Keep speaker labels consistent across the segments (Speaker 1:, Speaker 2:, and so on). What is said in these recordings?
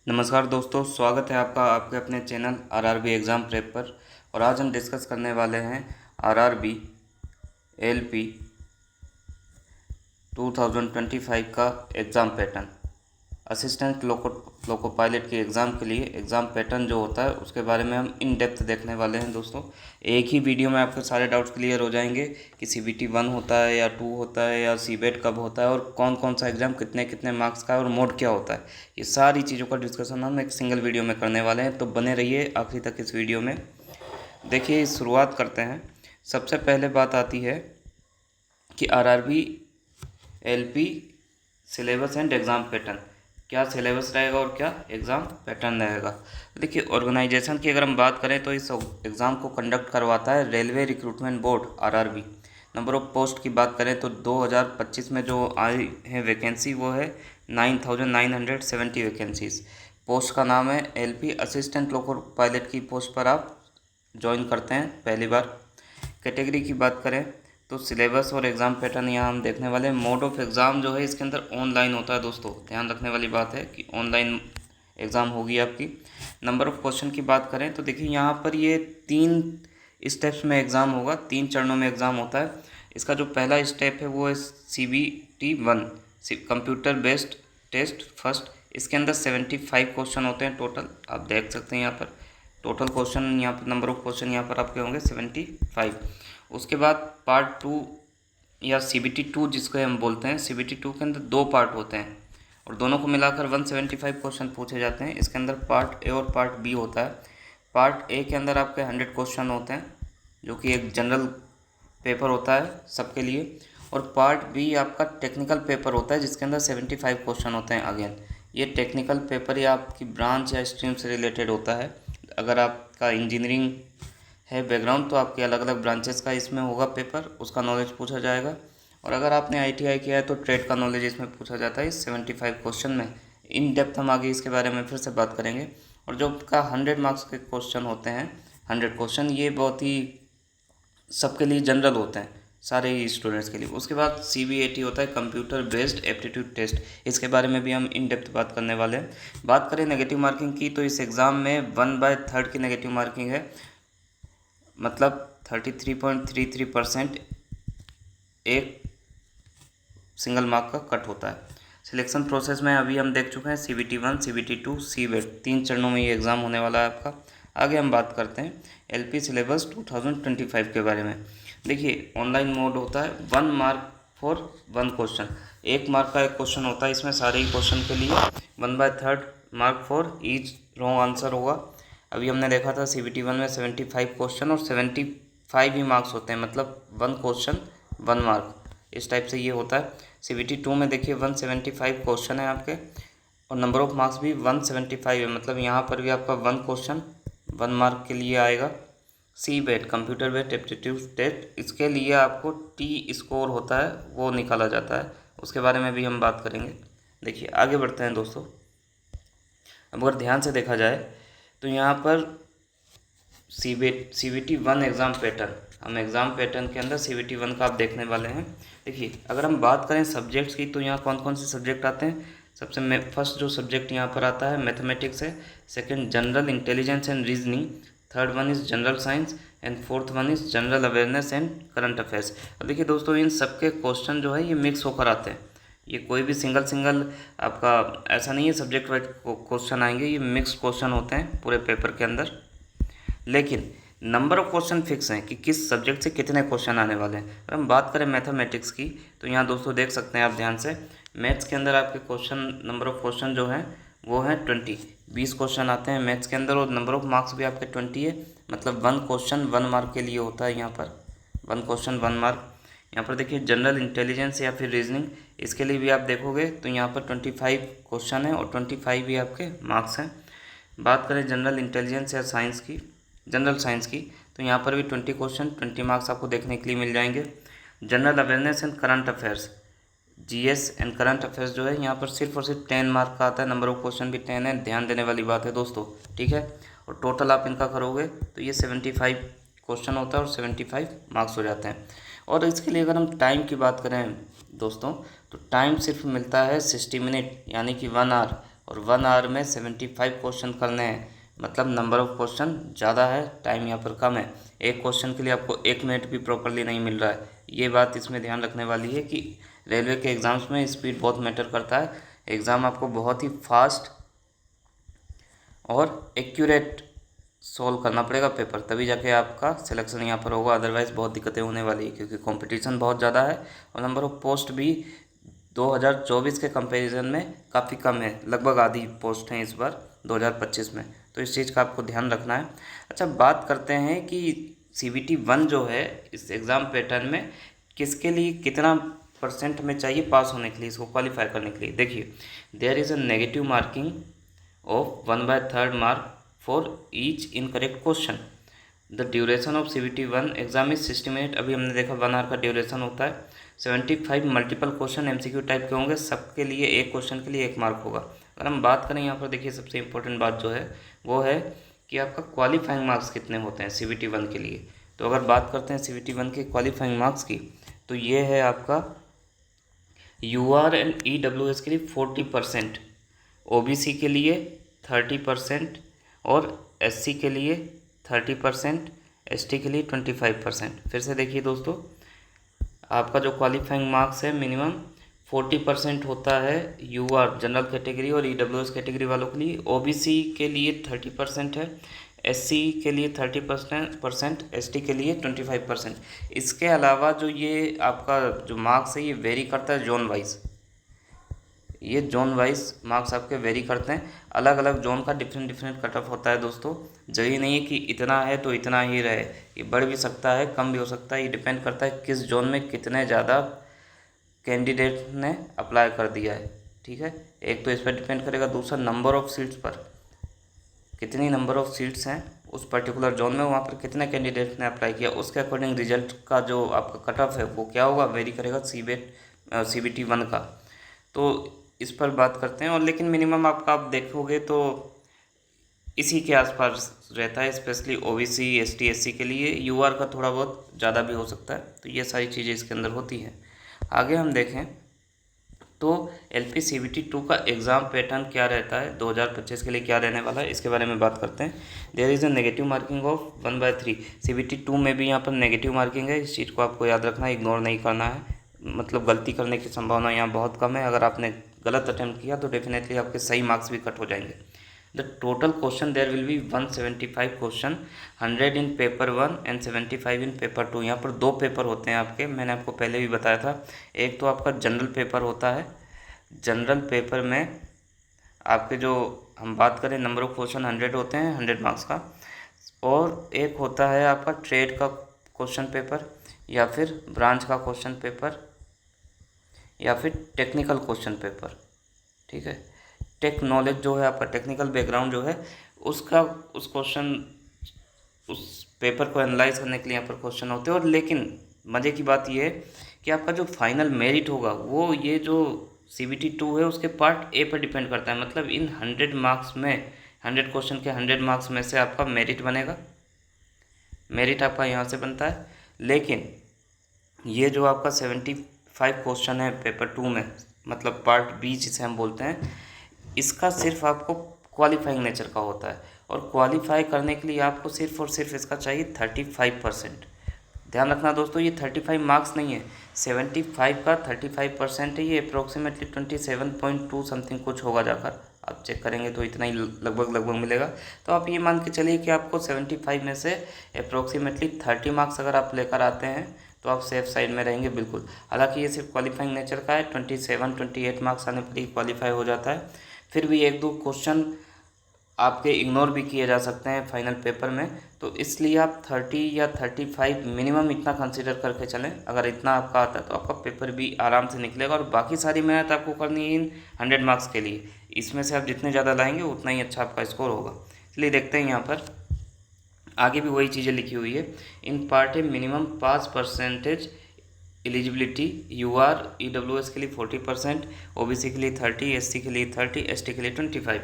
Speaker 1: नमस्कार दोस्तों, स्वागत है आपका आपके अपने चैनल आरआरबी एग्ज़ाम प्रेप पर। और आज हम डिस्कस करने वाले हैं आरआरबी एलपी 2025 का exam pattern. Assistant loco pilot के एग्ज़ाम के लिए एग्ज़ाम पैटर्न जो होता है उसके बारे में हम इन डेप्थ देखने वाले हैं दोस्तों। एक ही वीडियो में आपके सारे डाउट्स क्लियर हो जाएंगे कि सीबीटी 1 होता है या 2 होता है या सीबेट कब होता है और कौन कौन सा एग्ज़ाम कितने कितने मार्क्स का है और मोड क्या होता है। ये सारी चीज़ों का डिस्कशन हम एक सिंगल वीडियो में करने वाले हैं, तो बने रहिए आखिरी तक इस वीडियो में। देखिए, शुरुआत करते हैं। सबसे पहले बात आती है कि RRB LP syllabus and exam pattern, क्या सिलेबस रहेगा और क्या एग्ज़ाम पैटर्न रहेगा। देखिए, ऑर्गेनाइजेशन की अगर हम बात करें तो इस एग्ज़ाम को कंडक्ट करवाता है railway recruitment board RRB. Number of post की बात करें तो 2025 में जो आई है वैकेंसी वो है 9,970 वैकेंसीज़। पोस्ट का नाम है एलपी असिस्टेंट लोको पायलट की पोस्ट पर आप ज्वाइन करते हैं पहली बार। कैटेगरी की बात करें तो सिलेबस और एग्ज़ाम पैटर्न यहाँ हम देखने वाले हैं। मोड ऑफ एग्ज़ाम जो है इसके अंदर ऑनलाइन होता है दोस्तों, ध्यान रखने वाली बात है कि ऑनलाइन एग्ज़ाम होगी आपकी। नंबर ऑफ क्वेश्चन की बात करें तो देखिए यहाँ पर ये 3 स्टेप्स में एग्ज़ाम होगा, 3 चरणों में एग्ज़ाम होता है। इसका जो पहला स्टेप है वो है CBT 1 computer based test first. इसके अंदर 75 क्वेश्चन होते हैं टोटल, आप देख सकते हैं यहाँ पर टोटल क्वेश्चन, यहाँ पर नंबर ऑफ क्वेश्चन यहाँ पर आपके होंगे 75। उसके बाद पार्ट 2 या CBT 2 जिसको हम बोलते हैं, CBT 2 के अंदर 2 पार्ट होते हैं और दोनों को मिलाकर 175 क्वेश्चन पूछे जाते हैं। इसके अंदर पार्ट ए और पार्ट बी होता है। पार्ट ए के अंदर आपके 100 क्वेश्चन होते हैं जो कि एक जनरल पेपर होता है सबके लिए, और पार्ट बी आपका टेक्निकल पेपर होता है जिसके अंदर 75 क्वेश्चन होते हैं। अगेन ये टेक्निकल पेपर या आपकी ब्रांच या स्ट्रीम से रिलेटेड होता है। अगर आपका इंजीनियरिंग है बैकग्राउंड तो आपके अलग अलग ब्रांचेस का इसमें होगा पेपर, उसका नॉलेज पूछा जाएगा। और अगर आपने ITI किया है तो ट्रेड का नॉलेज इसमें पूछा जाता है इस 75 क्वेश्चन में। इन डेप्थ हम आगे इसके बारे में फिर से बात करेंगे। और जो का 100 मार्क्स के क्वेश्चन होते हैं, 100 क्वेश्चन, ये बहुत ही सबके लिए जनरल होते हैं, सारे ही स्टूडेंट्स के लिए। उसके बाद CBAT होता है कंप्यूटर बेस्ड एप्टीट्यूड टेस्ट, इसके बारे में भी हम इन डेप्थ बात करने वाले हैं। बात करें नेगेटिव मार्किंग की तो इस एग्ज़ाम में 1/3 की नेगेटिव मार्किंग है, मतलब 33.33% एक सिंगल मार्क का कट होता है। सिलेक्शन प्रोसेस में अभी हम देख चुके हैं CBT 1, CBT 2, CBET, 3 चरणों में ये एग्ज़ाम होने वाला है आपका। आगे हम बात करते हैं LP सिलेबस 2025 के बारे में। देखिए, ऑनलाइन मोड होता है 1 मार्क फॉर 1 क्वेश्चन, 1 मार्क का एक क्वेश्चन होता है इसमें सारे ही क्वेश्चन के लिए। 1/3 mark for each wrong answer होगा। अभी हमने देखा था CBT 1 में 75 क्वेश्चन और 75 ही मार्क्स होते हैं, मतलब 1 क्वेश्चन 1 मार्क, इस टाइप से ये होता है। CBT 2 में देखिए 175 क्वेश्चन है आपके और नंबर ऑफ मार्क्स भी 175 है, मतलब यहाँ पर भी आपका 1 क्वेश्चन 1 मार्क के लिए आएगा। CBET computer based aptitude test, इसके लिए आपको T स्कोर होता है वो निकाला जाता है, उसके बारे में भी हम बात करेंगे। देखिए, आगे बढ़ते हैं दोस्तों। अब अगर ध्यान से देखा जाए तो यहाँ पर CBT 1 एग्ज़ाम पैटर्न, हम एग्ज़ाम पैटर्न के अंदर CBT 1 का आप देखने वाले हैं। देखिए, अगर हम बात करें सब्जेक्ट्स की तो यहाँ कौन कौन से सब्जेक्ट आते हैं। सबसे फर्स्ट जो सब्जेक्ट यहाँ पर आता है मैथमेटिक्स है, second general intelligence and reasoning, third one is general science and fourth one is general awareness and current affairs. अब देखिए दोस्तों, इन सबके क्वेश्चन जो है ये मिक्स होकर आते हैं, ये कोई भी सिंगल आपका ऐसा नहीं है सब्जेक्ट वाइज क्वेश्चन आएंगे, ये मिक्स क्वेश्चन होते हैं पूरे पेपर के अंदर। लेकिन नंबर ऑफ क्वेश्चन फिक्स हैं कि किस सब्जेक्ट से कितने क्वेश्चन आने वाले हैं। अगर हम बात करें मैथमेटिक्स की तो यहाँ दोस्तों देख सकते हैं आप ध्यान से, मैथ्स के अंदर आपके क्वेश्चन नंबर ऑफ क्वेश्चन जो हैं वो हैं 20 क्वेश्चन आते हैं मैथ्स के अंदर और नंबर ऑफ मार्क्स भी आपके 20 है, मतलब 1 क्वेश्चन 1 मार्क के लिए होता है यहाँ पर, 1 क्वेश्चन 1 मार्क। यहाँ पर देखिए जनरल इंटेलिजेंस या फिर रीजनिंग, इसके लिए भी आप देखोगे तो यहाँ पर 25 क्वेश्चन है और 25 भी आपके मार्क्स हैं। बात करें जनरल इंटेलिजेंस या साइंस की, जनरल साइंस की, तो यहाँ पर भी 20 क्वेश्चन 20 मार्क्स आपको देखने के लिए मिल जाएंगे। General awareness and current affairs, GS and current affairs जो है यहाँ पर सिर्फ और सिर्फ 10 मार्क का आता है, नंबर ऑफ क्वेश्चन भी 10 है, ध्यान देने वाली बात है दोस्तों, ठीक है। और टोटल आप इनका करोगे तो ये 75 क्वेश्चन होता है और 75 मार्क्स हो जाते हैं। और इसके लिए अगर हम टाइम की बात करें दोस्तों तो टाइम सिर्फ मिलता है 60 मिनट, यानी कि 1 आवर और 1 आवर में 75 क्वेश्चन करने हैं, मतलब नंबर ऑफ़ क्वेश्चन ज़्यादा है, टाइम यहाँ पर कम है। एक क्वेश्चन के लिए आपको 1 मिनट भी प्रॉपरली नहीं मिल रहा है। ये बात इसमें ध्यान रखने वाली है कि रेलवे के एग्ज़ाम्स में स्पीड बहुत मैटर करता है। एग्ज़ाम आपको बहुत ही फास्ट और एक्यूरेट सॉल्व करना पड़ेगा पेपर, तभी जाके आपका सिलेक्शन यहाँ पर होगा, अदरवाइज़ बहुत दिक्कतें होने वाली है क्योंकि कंपटीशन बहुत ज़्यादा है और नंबर ऑफ़ पोस्ट भी 2024 के कंपैरिजन में काफ़ी कम है, लगभग आधी पोस्ट हैं इस बार 2025 में, तो इस चीज़ का आपको ध्यान रखना है। अच्छा, बात करते हैं कि CBT 1 जो है इस एग्ज़ाम पैटर्न में किसके लिए कितना % में चाहिए पास होने के लिए, इसको क्वालिफाई करने के लिए। देखिए, there is a negative marking of 1/3 mark for each incorrect question. The duration of CBT 1 exam is 60 minute. अभी हमने देखा 1 आवर का ड्यूरेशन होता है। 75 मल्टीपल क्वेश्चन MCQ टाइप के होंगे, सबके लिए एक क्वेश्चन के लिए 1 मार्क होगा। अगर हम बात करें यहाँ पर, देखिए सबसे इंपॉर्टेंट बात जो है वो है कि आपका क्वालिफाइंग मार्क्स कितने होते हैं CBT 1 के लिए। तो अगर बात करते हैं CBT 1 के क्वालिफाइंग मार्क्स की, तो ये है आपका UR एंड EWS के लिए 40%, OBC के लिए 30% और SC के लिए 30%, ST के लिए 25%। फिर से देखिए दोस्तों, आपका जो क्वालिफाइंग मार्क्स है मिनिमम 40% होता है UR जनरल कैटेगरी और EWS कैटेगरी वालों के लिए, OBC के लिए 30% है, SC के लिए 30%, ST के लिए 25%। इसके अलावा जो ये आपका जो मार्क्स है ये वेरी करता है जोन वाइज, ये जोन वाइज मार्क्स आपके वेरी करते हैं। अलग अलग जोन का डिफरेंट कट ऑफ होता है दोस्तों। जरूरी नहीं है कि इतना है तो इतना ही रहे, ये बढ़ भी सकता है, कम भी हो सकता है। ये डिपेंड करता है किस जोन में कितने ज़्यादा कैंडिडेट ने अप्लाई कर दिया है। ठीक है, एक तो इस पर डिपेंड करेगा, दूसरा नंबर ऑफ़ सीट्स पर, कितनी नंबर ऑफ़ सीट्स हैं उस पर्टिकुलर जोन में, वहाँ पर कितने कैंडिडेट ने अप्लाई किया, उसके अकॉर्डिंग रिजल्ट का जो आपका कट ऑफ है वो क्या होगा, वेरी करेगा CBT 1 का। तो इस पर बात करते हैं। और लेकिन मिनिमम आपका आप देखोगे तो इसी के आसपास रहता है, स्पेशली OBC ST SC के लिए। UR का थोड़ा बहुत ज़्यादा भी हो सकता है। तो ये सारी चीज़ें इसके अंदर होती हैं। आगे हम देखें तो LP CBT 2 का एग्ज़ाम पैटर्न क्या रहता है, 2025 के लिए क्या रहने वाला है, इसके बारे में बात करते हैं। There is a negative marking of 1/3। CBT 2 में भी यहाँ पर नेगेटिव मार्किंग है, इस चीज़ को आपको याद रखना है, इग्नोर नहीं करना है। मतलब गलती करने की संभावना यहाँ बहुत कम है। अगर आपने गलत अटैम्प्ट किया तो डेफिनेटली आपके सही मार्क्स भी कट हो जाएंगे। The total question there will be 175 question, 100 in paper 1 and 75 in paper 2। यहाँ पर 2 पेपर होते हैं आपके, मैंने आपको पहले भी बताया था। एक तो आपका जनरल पेपर होता है, जनरल पेपर में आपके जो हम बात करें नंबर ऑफ क्वेश्चन 100 होते हैं, 100 मार्क्स का। और एक होता है आपका ट्रेड का क्वेश्चन पेपर, या फिर ब्रांच का क्वेश्चन पेपर, या फिर टेक्निकल क्वेश्चन पेपर। ठीक है, टेक नॉलेज जो है आपका, टेक्निकल बैकग्राउंड जो है उसका, उस क्वेश्चन उस पेपर को एनालाइज करने के लिए यहाँ पर क्वेश्चन होते हैं। और लेकिन मज़े की बात ये है कि आपका जो फाइनल मेरिट होगा वो ये जो CBT 2 है उसके पार्ट A पर डिपेंड करता है। मतलब इन 100 मार्क्स में, 100 क्वेश्चन के 100 मार्क्स में से आपका मेरिट बनेगा, मेरिट आपका यहाँ से बनता है। लेकिन ये जो आपका 75 क्वेश्चन है पेपर 2 में, मतलब पार्ट B जिसे हम बोलते हैं, इसका सिर्फ आपको क्वालिफाइंग नेचर का होता है। और क्वालिफाई करने के लिए आपको सिर्फ और सिर्फ इसका चाहिए 35%। ध्यान रखना दोस्तों, ये 35 मार्क्स नहीं है, 75 का 35% है, ये अप्रोक्सीमेटली 27.2 समथिंग कुछ होगा, जाकर आप चेक करेंगे तो इतना ही लगभग मिलेगा। तो आप ये मान के चलिए कि आपको 75 में से अप्रोक्सीमेटली 30 मार्क्स अगर आप लेकर आते हैं तो आप सेफ साइड में रहेंगे बिल्कुल। हालांकि ये सिर्फ क्वालिफाइंग नेचर का है, 27-28 मार्क्स आने पर ही क्वालिफाई हो जाता है। फिर भी 1-2 क्वेश्चन आपके इग्नोर भी किए जा सकते हैं फाइनल पेपर में, तो इसलिए आप 30 या 35 मिनिमम इतना कंसीडर करके चलें। अगर इतना आपका आता है तो आपका पेपर भी आराम से निकलेगा। और बाकी सारी मेहनत आपको करनी है इन 100 मार्क्स के लिए, इसमें से आप जितने ज़्यादा लाएंगे उतना ही अच्छा आपका स्कोर होगा। इसलिए देखते हैं यहाँ पर आगे भी वही चीज़ें लिखी हुई है। इन पार्ट ए मिनिमम 5% एलिजिबिलिटी, UR EWS के लिए 40%, OBC के लिए 30, SC के लिए 30, ST के लिए 25।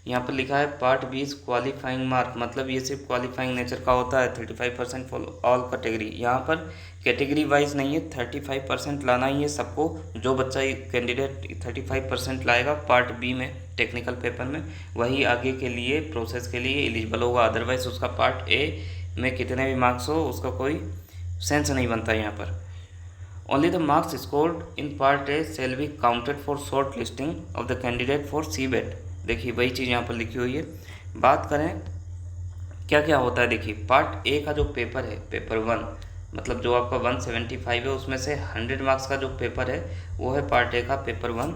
Speaker 1: यहाँ पर लिखा है part B is qualifying mark, मतलब ये सिर्फ क्वालिफाइंग नेचर का होता है, 35% फॉर ऑल कैटेगरी। यहाँ पर कैटेगरी वाइज नहीं है, 35% लाना ही है सबको। जो बच्चा कैंडिडेट 35% लाएगा पार्ट B में टेक्निकल पेपर में, वही आगे के लिए प्रोसेस के लिए एलिजिबल होगा। अदरवाइज उसका पार्ट ए में कितने भी मार्क्स हो उसका कोई सेंस नहीं बनता यहाँ पर। Only the marks scored in part A shall be counted for shortlisting of the candidate for CBET. देखिए वही चीज़ यहाँ पर लिखी हुई है। बात करें क्या क्या होता है, देखिए पार्ट ए का जो पेपर है, पेपर 1 मतलब जो आपका 175 है, उसमें से 100 मार्क्स का जो पेपर है वो है पार्ट ए का पेपर 1।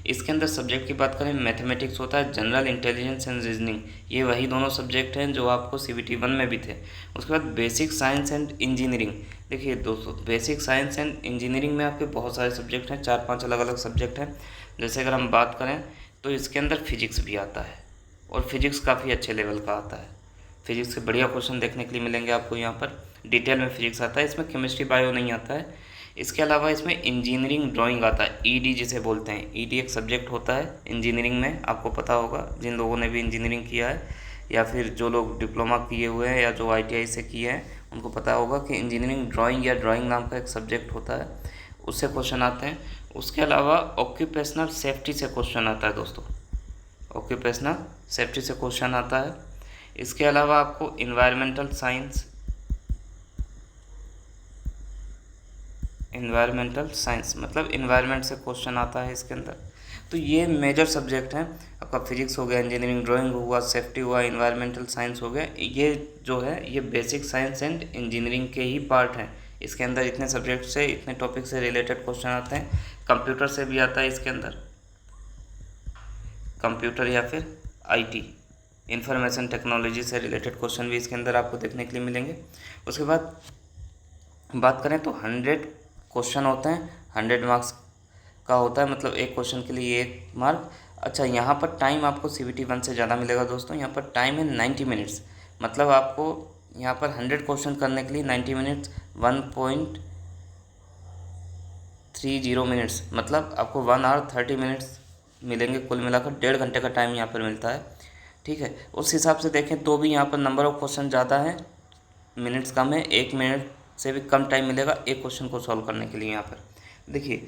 Speaker 1: इसके अंदर सब्जेक्ट की बात करें मैथमेटिक्स होता है, जनरल इंटेलिजेंस एंड रीजनिंग, ये वही दोनों सब्जेक्ट हैं जो आपको CBT 1 में भी थे। उसके बाद बेसिक साइंस एंड इंजीनियरिंग। देखिए दोस्तों बेसिक साइंस एंड इंजीनियरिंग में आपके बहुत सारे सब्जेक्ट हैं, 4-5 अलग अलग सब्जेक्ट हैं। जैसे अगर हम बात करें तो इसके अंदर फिजिक्स भी आता है और फिजिक्स काफ़ी अच्छे लेवल का आता है। फिजिक्स के बढ़िया क्वेश्चन देखने के लिए मिलेंगे आपको यहाँ पर, डिटेल में फिजिक्स आता है, इसमें केमिस्ट्री बायो नहीं आता है। इसके अलावा इसमें इंजीनियरिंग ड्राइंग आता है, ED जिसे बोलते हैं। ED एक सब्जेक्ट होता है इंजीनियरिंग में, आपको पता होगा जिन लोगों ने भी इंजीनियरिंग किया है या फिर जो लोग डिप्लोमा किए हुए हैं या जो ITI से किए हैं उनको पता होगा कि इंजीनियरिंग ड्राइंग या ड्राइंग नाम का एक सब्जेक्ट होता है, उससे क्वेश्चन आते हैं। उसके अलावा ऑक्यूपेशनल सेफ्टी से क्वेश्चन आता है दोस्तों, ऑक्यूपेशनल सेफ्टी से क्वेश्चन आता है। इसके अलावा आपको इन्वायरमेंटल साइंस मतलब इन्वायरमेंट से क्वेश्चन आता है इसके अंदर। तो ये मेजर सब्जेक्ट हैं आपका, फिजिक्स हो गया, इंजीनियरिंग ड्राइंग हुआ, सेफ्टी हुआ, इन्वायरमेंटल साइंस हो गया। ये जो है ये बेसिक साइंस एंड इंजीनियरिंग के ही पार्ट हैं। इसके अंदर इतने सब्जेक्ट से, इतने टॉपिक से रिलेटेड क्वेश्चन आते हैं। कंप्यूटर से भी आता है इसके अंदर, कंप्यूटर या फिर IT इंफॉर्मेशन टेक्नोलॉजी से रिलेटेड क्वेश्चन भी इसके अंदर आपको देखने के लिए मिलेंगे। उसके बाद बात करें तो 100 क्वेश्चन होते हैं, 100 मार्क्स का होता है, मतलब एक क्वेश्चन के लिए 1 मार्क। अच्छा यहाँ पर टाइम आपको CBT 1 से ज़्यादा मिलेगा दोस्तों, यहाँ पर टाइम है 90 मिनट्स, मतलब आपको यहाँ पर 100 क्वेश्चन करने के लिए 90 मिनट्स 1.30 मिनट्स, मतलब आपको 1 आवर 30 मिनट्स मिलेंगे। कुल मिलाकर 1.5 घंटे का टाइम यहाँ पर मिलता है, ठीक है। उस हिसाब से देखें तो भी यहाँ पर नंबर ऑफ क्वेश्चन ज़्यादा है, मिनट्स कम है, 1 मिनट से भी कम टाइम मिलेगा एक क्वेश्चन को सॉल्व करने के लिए। यहाँ पर देखिए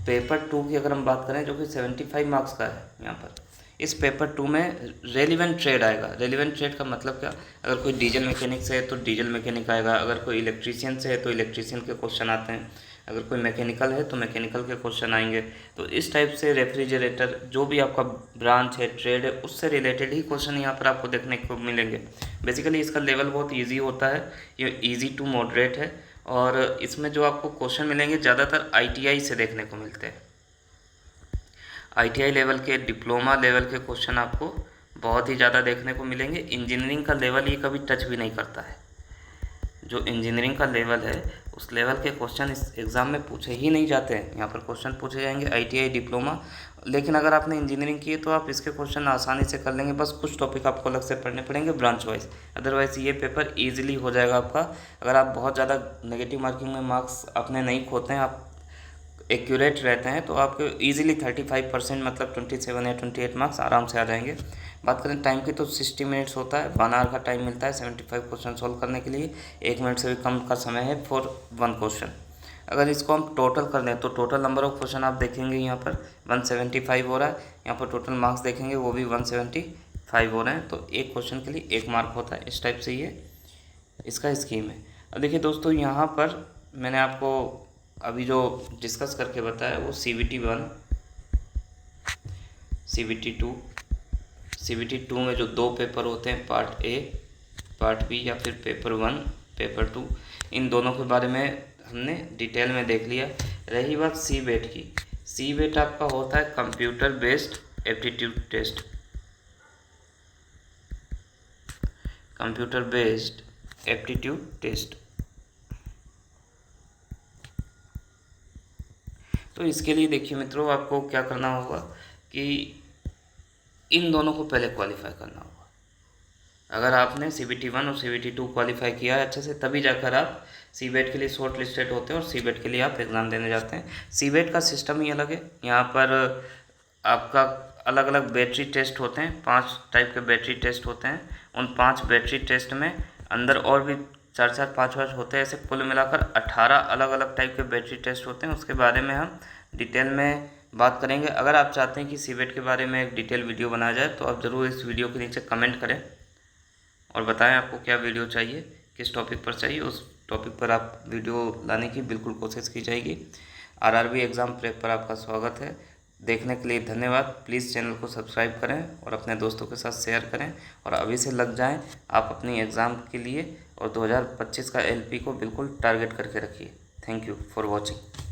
Speaker 1: पेपर 2 की अगर हम बात करें जो कि 75 मार्क्स का है, यहाँ पर इस पेपर 2 में रेलिवेंट ट्रेड आएगा। रेलिवेंट ट्रेड का मतलब क्या, अगर कोई डीजल मैकेनिक से है तो डीजल मैकेनिक आएगा, अगर कोई इलेक्ट्रीशियन से है तो इलेक्ट्रीशियन के क्वेश्चन आते हैं, अगर कोई मैकेनिकल है तो मैकेनिकल के क्वेश्चन आएंगे। तो इस टाइप से रेफ्रिजरेटर जो भी आपका ब्रांच है, ट्रेड है, उससे रिलेटेड ही क्वेश्चन यहाँ पर आपको देखने को मिलेंगे। बेसिकली इसका लेवल बहुत ईजी होता है, ये ईजी टू मॉडरेट है, और इसमें जो आपको क्वेश्चन मिलेंगे ज़्यादातर ITI से देखने को मिलते हैं। ITI लेवल के, डिप्लोमा लेवल के क्वेश्चन आपको बहुत ही ज़्यादा देखने को मिलेंगे। इंजीनियरिंग का लेवल ये कभी टच भी नहीं करता है। जो इंजीनियरिंग का लेवल है उस लेवल के क्वेश्चन इस एग्ज़ाम में पूछे ही नहीं जाते हैं। यहाँ पर क्वेश्चन पूछे जाएंगे ITI डिप्लोमा, लेकिन अगर आपने इंजीनियरिंग की है तो आप इसके क्वेश्चन आसानी से कर लेंगे, बस कुछ टॉपिक आपको अलग से पढ़ने पड़ेंगे ब्रांच वाइज, अदरवाइज़ ये पेपर ईजिली हो जाएगा आपका। अगर आप बहुत ज़्यादा नेगेटिव मार्किंग में मार्क्स अपने नहीं खोते हैं, आप एक्यूरेट रहते हैं, तो आपके ईजिली 35% मतलब 27 या 28 मार्क्स आराम से आ जाएंगे। बात करें टाइम की तो 60 मिनट्स होता है, 1 आवर का टाइम मिलता है 75 क्वेश्चन सॉल्व करने के लिए। 1 मिनट से भी कम का समय है फॉर 1 क्वेश्चन। अगर इसको हम टोटल कर दें तो टोटल नंबर ऑफ क्वेश्चन आप देखेंगे यहाँ पर 175 हो रहा है, यहाँ पर टोटल मार्क्स देखेंगे वो भी 175 हो रहे हैं, तो एक क्वेश्चन के लिए 1 मार्क होता है। इस टाइप से ये इसका स्कीम है। अब देखिए दोस्तों यहाँ पर मैंने आपको अभी जो डिस्कस करके बताया वो CBT 1, CBT 2, CBT 2 में जो 2 पेपर होते हैं, पार्ट A, पार्ट B या फिर पेपर 1, पेपर 2, इन दोनों के बारे में हमने डिटेल में देख लिया। रही बात CBET की, CBET आपका होता है computer based aptitude test, computer based aptitude test. तो इसके लिए देखिए मित्रों आपको क्या करना होगा कि इन दोनों को पहले क्वालिफाई करना होगा। अगर आपने CBT 1 और CBT 2 क्वालिफाई किया है अच्छे से, तभी जाकर आप CBET के लिए शॉर्ट लिस्टेड होते हैं और CBET के लिए आप एग्ज़ाम देने जाते हैं। CBET का सिस्टम ही अलग है, यहाँ पर आपका अलग अलग बैटरी टेस्ट होते हैं, 5 टाइप के बैटरी टेस्ट होते हैं। उन 5 बैटरी टेस्ट में अंदर और भी 4-4, 5-5 होते हैं, ऐसे कुल मिलाकर 18 अलग अलग टाइप के बैटरी टेस्ट होते हैं। उसके बारे में हम डिटेल में बात करेंगे। अगर आप चाहते हैं कि सीबेट के बारे में एक डिटेल वीडियो बनाया जाए तो आप ज़रूर इस वीडियो के नीचे कमेंट करें और बताएं आपको क्या वीडियो चाहिए, किस टॉपिक पर चाहिए। उस टॉपिक पर आप वीडियो लाने की बिल्कुल कोशिश की जाएगी। आरआरबी एग्ज़ाम प्रेप पर आपका स्वागत है। देखने के लिए धन्यवाद। प्लीज़ चैनल को सब्सक्राइब करें और अपने दोस्तों के साथ शेयर करें और अभी से लग जाएं आप अपनी एग्ज़ाम के लिए और 2025 का एलपी को बिल्कुल टारगेट करके रखिए। Thank you for watching.